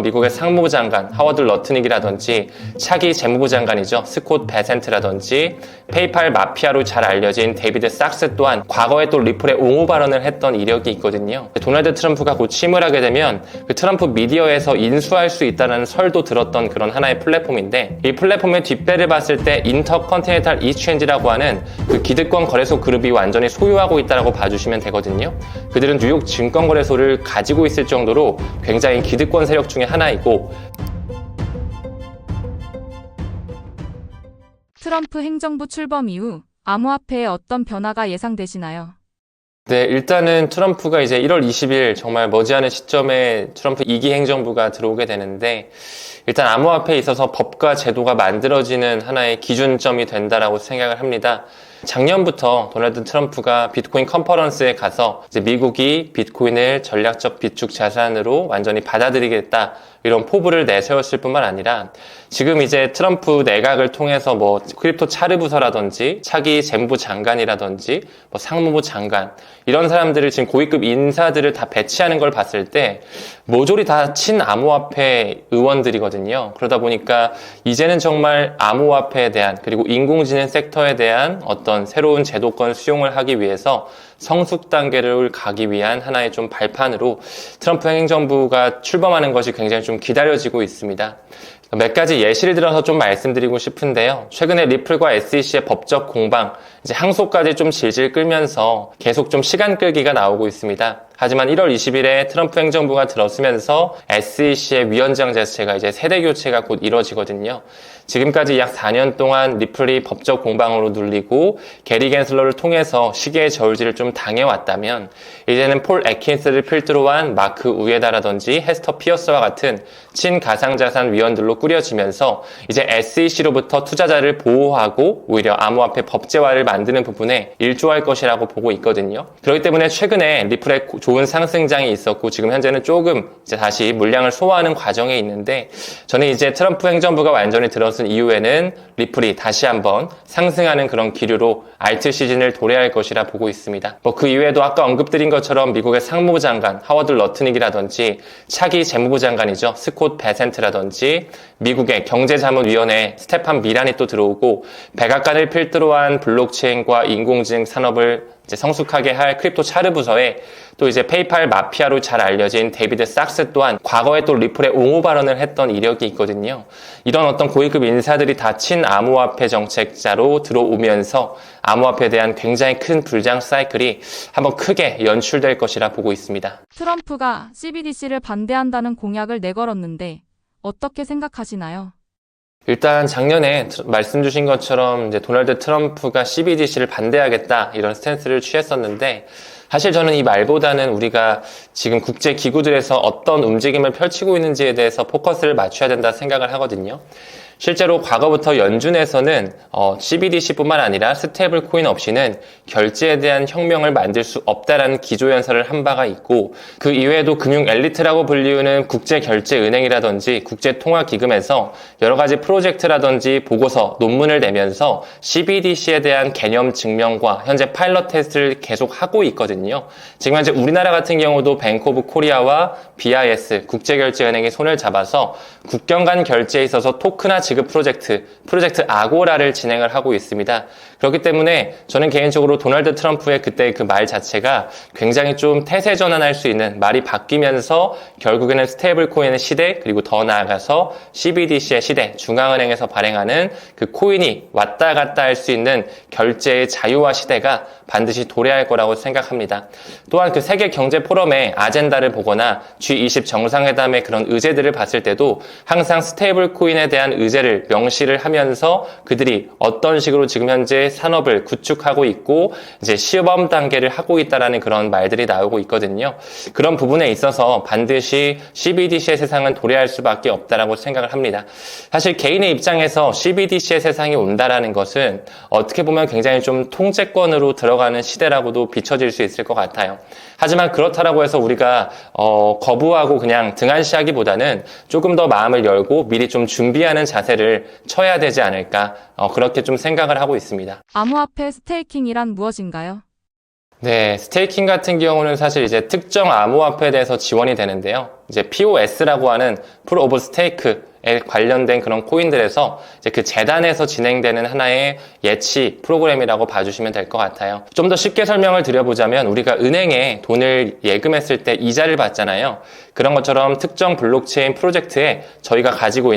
미국의 상무부 장관 하워드 러트닉이라든지 차기 재무부 장관이죠. 스콧 베센트라든지 페이팔 마피아로 잘 알려진 데이비드 sak스 또한 과거에 또 리플에 옹호 발언을 했던 이력이 있거든요. 도널드 트럼프가 곧 취임을 하게 되면 그 트럼프 미디어에서 인수할 수 있다는 설도 들었던 그런 하나의 플랫폼인데, 이 플랫폼의 뒷배를 봤을 때 인터컨티넨탈 익스체인지라고 하는 그 기득권 거래소 그룹이 완전히 소유하고 있다고 봐주시면 되거든요. 그들은 뉴욕 증권거래소를 가지고 있을 정도로 굉장히 기득권 세력 중에 하나이고, 트럼프 행정부 출범 이후 암호화폐에 어떤 변화가 예상되시나요? 네, 일단은 트럼프가 이제 1월 20일 정말 머지않은 시점에 트럼프 2기 행정부가 들어오게 되는데, 일단 암호화폐에 있어서 법과 제도가 만들어지는 하나의 기준점이 된다라고 생각을 합니다. 작년부터 도널드 트럼프가 비트코인 컨퍼런스에 가서 이제 미국이 비트코인을 전략적 비축 자산으로 완전히 받아들이겠다, 이런 포부를 내세웠을 뿐만 아니라 지금 이제 트럼프 내각을 통해서 뭐 크립토 차르 부서라든지 차기 재무부 장관이라든지 뭐 상무부 장관, 이런 사람들을 지금 고위급 인사들을 다 배치하는 걸 봤을 때 모조리 다 친암호화폐 의원들이거든요. 그러다 보니까 이제는 정말 암호화폐에 대한, 그리고 인공지능 섹터에 대한 어떤 새로운 제도권 수용을 하기 위해서 성숙 단계를 가기 위한 하나의 좀 발판으로 트럼프 행정부가 출범하는 것이 굉장히 좀 기다려지고 있습니다. 몇 가지 예시를 들어서 좀 말씀드리고 싶은데요. 최근에 리플과 SEC의 법적 공방, 이제 항소까지 좀 질질 끌면서 계속 좀 시간 끌기가 나오고 있습니다. 하지만 1월 20일에 트럼프 행정부가 들어서면서 SEC의 위원장 제스체가 이제 세대 교체가 곧 이뤄지거든요. 지금까지 약 4년 동안 리플이 법적 공방으로 눌리고 게리 겐슬러를 통해서 시계의 저울질을 좀 당해왔다면, 이제는 폴 애킨스를 필두로 한 마크 우에다라든지 헤스터 피어스와 같은 친가상자산 위원들로 꾸려지면서 이제 SEC로부터 투자자를 보호하고 오히려 암호화폐 법제화를 만드는 부분에 일조할 것이라고 보고 있거든요. 그렇기 때문에 최근에 리플의 좋은 상승장이 있었고, 지금 현재는 조금 이제 다시 물량을 소화하는 과정에 있는데, 저는 이제 트럼프 행정부가 완전히 들어선 이후에는 리플이 다시 한번 상승하는 그런 기류로 알트 시즌을 도래할 것이라 보고 있습니다. 뭐 그 이외에도 아까 언급드린 것처럼 미국의 상무부 장관 하워드 러트닉이라든지 차기 재무부 장관이죠. 스콧 베센트라든지 미국의 경제자문위원회 스테판 미란이 또 들어오고, 백악관을 필두로 한 블록체인과 인공지능 산업을 이제 성숙하게 할 크립토 차르 부서에 또 이제 페이팔 마피아로 잘 알려진 데이비드 sak스 또한 과거에 또 리플에 옹호 발언을 했던 이력이 있거든요. 이런 어떤 고위급 인사들이 다 친암호화폐 정책자로 들어오면서 암호화폐에 대한 굉장히 큰 불장 사이클이 한번 크게 연출될 것이라 보고 있습니다. 트럼프가 CBDC를 반대한다는 공약을 내걸었는데 어떻게 생각하시나요? 일단 작년에 말씀 주신 것처럼 이제 도널드 트럼프가 CBDC를 반대하겠다, 이런 스탠스를 취했었는데, 사실 저는 이 말보다는 우리가 지금 국제 기구들에서 어떤 움직임을 펼치고 있는지에 대해서 포커스를 맞춰야 된다 생각을 하거든요. 실제로 과거부터 연준에서는 CBDC뿐만 아니라 스테이블 코인 없이는 결제에 대한 혁명을 만들 수 없다라는 기조연설을 한 바가 있고, 그 이외에도 금융 엘리트라고 불리우는 국제결제은행이라든지 국제통화기금에서 여러 가지 프로젝트라든지 보고서, 논문을 내면서 CBDC에 대한 개념 증명과 현재 파일럿 테스트를 계속 하고 있거든요. 지금 현재 우리나라 같은 경우도 뱅크 오브 코리아와 BIS, 국제결제은행이 손을 잡아서 국경 간 결제에 있어서 토크나 지급 프로젝트 아고라를 진행을 하고 있습니다. 그렇기 때문에 저는 개인적으로 도널드 트럼프의 그때 그 말 자체가 굉장히 좀 태세 전환할 수 있는, 말이 바뀌면서 결국에는 스테이블 코인의 시대, 그리고 더 나아가서 CBDC의 시대, 중앙은행에서 발행하는 그 코인이 왔다 갔다 할 수 있는 결제의 자유화 시대가 반드시 도래할 거라고 생각합니다. 또한 그 세계 경제 포럼의 아젠다를 보거나 G20 정상회담의 그런 의제들을 봤을 때도 항상 스테이블 코인에 대한 의제를 명시를 하면서 그들이 어떤 식으로 지금 현재 산업을 구축하고 있고 이제 시범 단계를 하고 있다라는 그런 말들이 나오고 있거든요. 그런 부분에 있어서 반드시 CBDC의 세상은 도래할 수밖에 없다라고 생각을 합니다. 사실 개인의 입장에서 CBDC의 세상이 온다라는 것은 어떻게 보면 굉장히 좀 통제권으로 들어가는 시대라고도 비춰질 수 있을 것 같아요. 하지만 그렇다라고 해서 우리가 거부하고 그냥 등한시하기보다는 조금 더 마음을 열고 미리 좀 준비하는 자세를 쳐야 되지 않을까, 그렇게 좀 생각을 하고 있습니다. 암호화폐 스테이킹이란 무엇인가요? 네, 스테이킹 같은 경우는 사실 이제 특정 암호화폐에 대해서 지원이 되는데요. 이제 POS라고 하는 Proof of Stake에 관련된 그런 코인들에서 이제 그 재단에서 진행되는 하나의 예치 프로그램이라고 봐주시면 될 것 같아요. 좀 더 쉽게 설명을 드려보자면 우리가 은행에 돈을 예금했을 때 이자를 받잖아요. 그런 것처럼 특정 블록체인 프로젝트에 우리가 가지고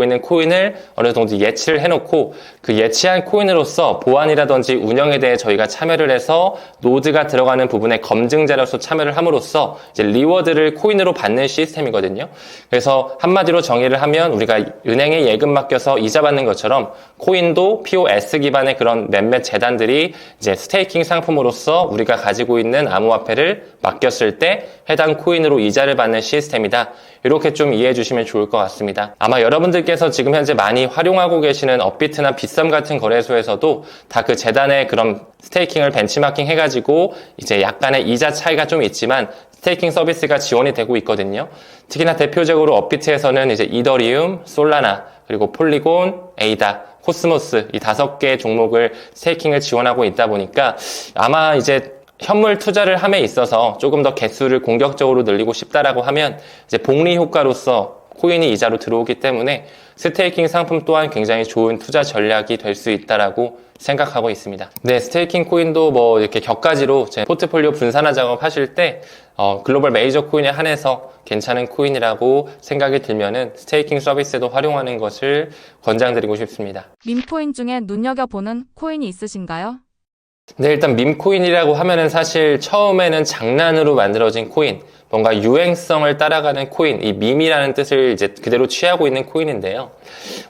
있는 코인을 어느 정도 예치를 해놓고 그 예치한 코인으로서 보안이라든지 운영에 대해 저희가 참여를 해서 노드가 들어가는 부분에 검증자로서 참여를 함으로써 이제 리워드를 코인으로 받는 시스템이거든요. 그래서 한마디로 정의를 하면 우리가 은행에 예금 맡겨서 이자 받는 것처럼 코인도 POS 기반의 그런 몇몇 재단들이 이제 스테이킹 상품으로서 우리가 가지고 있는 암호화폐를 맡겼을 때 해당 코인으로 이자를 받는 시스템이다. 이렇게 좀 이해해 주시면 좋을 것 같습니다. 아마 여러분들께서 지금 현재 많이 활용하고 계시는 업비트나 빗썸 같은 거래소에서도 다 그 재단의 그런 스테이킹을 벤치마킹 해가지고 이제 약간의 이자 차이가 좀 있지만 스테이킹 서비스가 지원이 되고 있거든요. 특히나 대표적으로 업비트에서는 이제 이더리움, 솔라나, 그리고 폴리곤, 에이다, 코스모스 이 5개의 종목을 스테이킹을 지원하고 있다 보니까 아마 이제 현물 투자를 함에 있어서 조금 더 개수를 공격적으로 늘리고 싶다라고 하면 이제 복리 효과로서 코인이 이자로 들어오기 때문에 스테이킹 상품 또한 굉장히 좋은 투자 전략이 될 수 있다라고 생각하고 있습니다. 네, 스테이킹 코인도 뭐 이렇게 격가지로 제 포트폴리오 분산화 작업 하실 때 글로벌 메이저 코인에 한해서 괜찮은 코인이라고 생각이 들면은 스테이킹 서비스에도 활용하는 것을 권장드리고 싶습니다. 밈코인 중에 눈여겨보는 코인이 있으신가요? 네, 일단 밈코인이라고 하면은 사실 처음에는 장난으로 만들어진 코인, 뭔가 유행성을 따라가는 코인, 이 밈이라는 뜻을 이제 그대로 취하고 있는 코인인데요.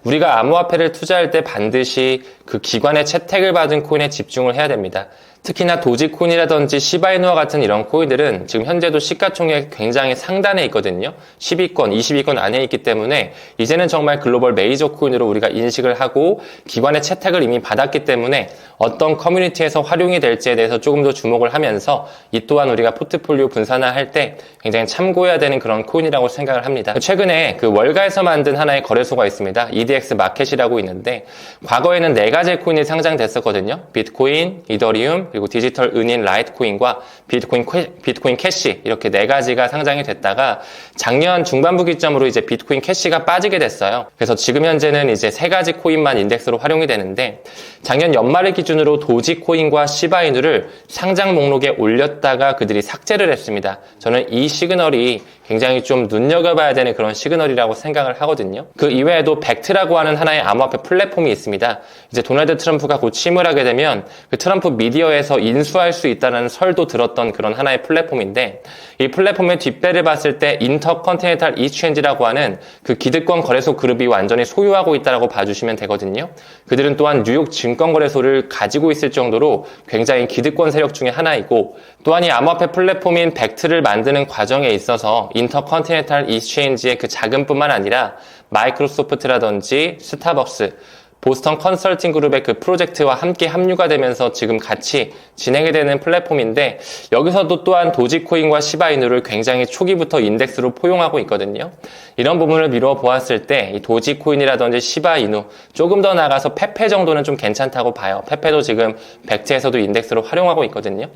우리가 암호화폐를 투자할 때 반드시 그 기관의 채택을 받은 코인에 집중을 해야 됩니다. 특히나 도지코인이라든지 시바이누와 같은 이런 코인들은 지금 현재도 시가총액 굉장히 상단에 있거든요. 10위권, 20위권 안에 있기 때문에 이제는 정말 글로벌 메이저 코인으로 우리가 인식을 하고 기관의 채택을 이미 받았기 때문에 어떤 커뮤니티에서 활용이 될지에 대해서 조금 더 주목을 하면서 이 또한 우리가 포트폴리오 분산화할 때 굉장히 참고해야 되는 그런 코인이라고 생각을 합니다. 최근에 그 월가에서 만든 하나의 거래소가 있습니다. EDX 마켓이라고 있는데 과거에는 4가지의 코인이 상장됐었거든요. 비트코인, 이더리움, 그리고 디지털 은인 라이트코인과 비트코인 캐시 이렇게 4가지가 상장이 됐다가 작년 중반부 기점으로 이제 비트코인 캐시가 빠지게 됐어요. 그래서 지금 현재는 이제 3가지 코인만 인덱스로 활용이 되는데 작년 연말을 기준으로 도지코인과 시바이누를 상장 목록에 올렸다가 그들이 삭제를 했습니다. 저는 이 시그널이 굉장히 좀 눈여겨봐야 되는 그런 시그널이라고 생각을 하거든요. 그 이외에도 벡트라고 하는 하나의 암호화폐 플랫폼이 있습니다. 이제 도널드 트럼프가 곧 취임을 하게 되면 그 트럼프 미디어에서 인수할 수 있다는 설도 들었던 그런 하나의 플랫폼인데 이 플랫폼의 뒷배를 봤을 때 인터컨티넨탈 익스체인지라고 하는 그 기득권 거래소 그룹이 완전히 소유하고 있다고 봐주시면 되거든요. 그들은 또한 뉴욕 증권거래소를 가지고 있을 정도로 굉장히 기득권 세력 중에 하나이고 또한 이 암호화폐 플랫폼인 벡트를 만드는 과정에 있어서 인터컨티넨탈 익스체인지의 그 자금뿐만 아니라 마이크로소프트라든지 스타벅스, 보스턴 컨설팅 그룹의 그 프로젝트와 함께 합류가 되면서 지금 같이 진행이 되는 플랫폼인데 여기서도 또한 도지코인과 시바이누를 굉장히 초기부터 인덱스로 포용하고 있거든요. 이런 부분을 미루어 보았을 때 이 도지코인이라든지 시바이누 조금 더 나가서 페페 정도는 좀 괜찮다고 봐요. 페페도 지금 벡트에서도 인덱스로 활용하고 있거든요.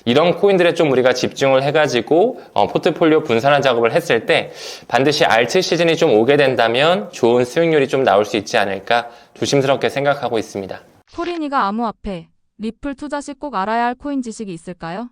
이런 코인들에 좀 우리가 집중을 해가지고 포트폴리오 분산화 작업을 했을 때 반드시 알트 시즌이 좀 오게 된다면 좋은 수익률이 좀 나올 수 있지 않을까 조심스럽게 생각하고 있습니다. 토리니가 암호화폐, 리플 투자 시 꼭 알아야 할 코인 지식이 있을까요?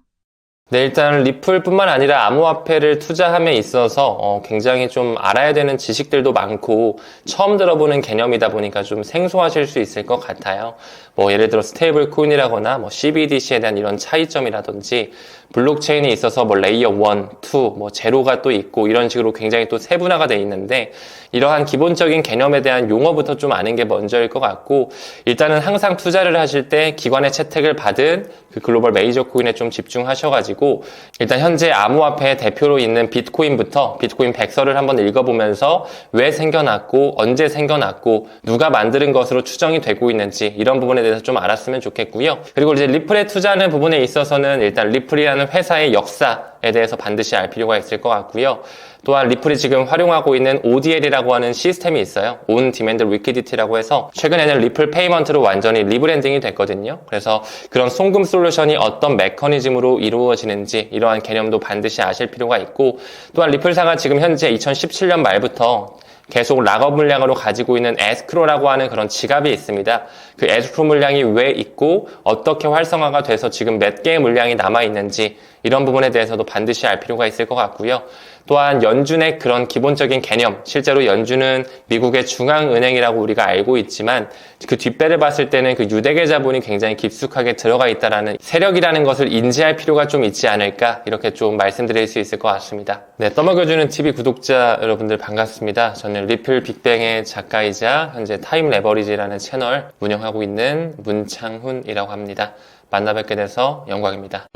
네, 일단 리플뿐만 아니라 암호화폐를 투자함에 있어서 굉장히 좀 알아야 되는 지식들도 많고 처음 들어보는 개념이다 보니까 좀 생소하실 수 있을 것 같아요. 뭐 예를 들어 스테이블 코인이라거나 뭐 CBDC에 대한 이런 차이점이라든지 블록체인에 있어서 뭐 레이어 1, 2, 뭐 제로가 또 있고 이런 식으로 굉장히 또 세분화가 돼 있는데 이러한 기본적인 개념에 대한 용어부터 좀 아는 게 먼저일 것 같고 일단은 항상 투자를 하실 때 기관의 채택을 받은 그 글로벌 메이저 코인에 좀 집중하셔가지고 일단 현재 암호화폐의 대표로 있는 비트코인부터 비트코인 백서를 한번 읽어보면서 왜 생겨났고 언제 생겨났고 누가 만드는 것으로 추정이 되고 있는지 이런 부분에 대해서 좀 알았으면 좋겠고요. 그리고 이제 리플에 투자하는 부분에 있어서는 일단 리플이라는 회사의 역사 있는가에 대해서 반드시 알 필요가 있을 것 같고요. 또한 리플이 지금 활용하고 있는 ODL이라고 하는 시스템이 있어요. On Demand Liquidity라고 해서 최근에는 리플 페이먼트로 완전히 리브랜딩이 됐거든요. 그래서 그런 송금 솔루션이 어떤 메커니즘으로 이루어지는지 이러한 개념도 반드시 아실 필요가 있고, 또한 리플사가 지금 현재 2017년 말부터 계속 락업 물량으로 가지고 있는 에스크로라고 하는 그런 지갑이 있습니다. 그 에스크로 물량이 왜 있고 어떻게 활성화가 돼서 지금 몇 개의 물량이 남아있는지 이런 부분에 대해서도 반드시 알 필요가 있을 것 같고요. 또한 연준의 그런 기본적인 개념, 실제로 연준은 미국의 중앙은행이라고 우리가 알고 있지만 그 뒷배를 봤을 때는 그 유대계 자본이 굉장히 깊숙하게 들어가 있다라는 세력이라는 것을 인지할 필요가 좀 있지 않을까, 이렇게 좀 말씀드릴 수 있을 것 같습니다. 네, 떠먹여주는 TV 구독자 여러분들 반갑습니다. 저는 리플 빅뱅의 작가이자 현재 타임 레버리지라는 채널 운영하고 있는 문창훈이라고 합니다. 만나 뵙게 돼서 영광입니다.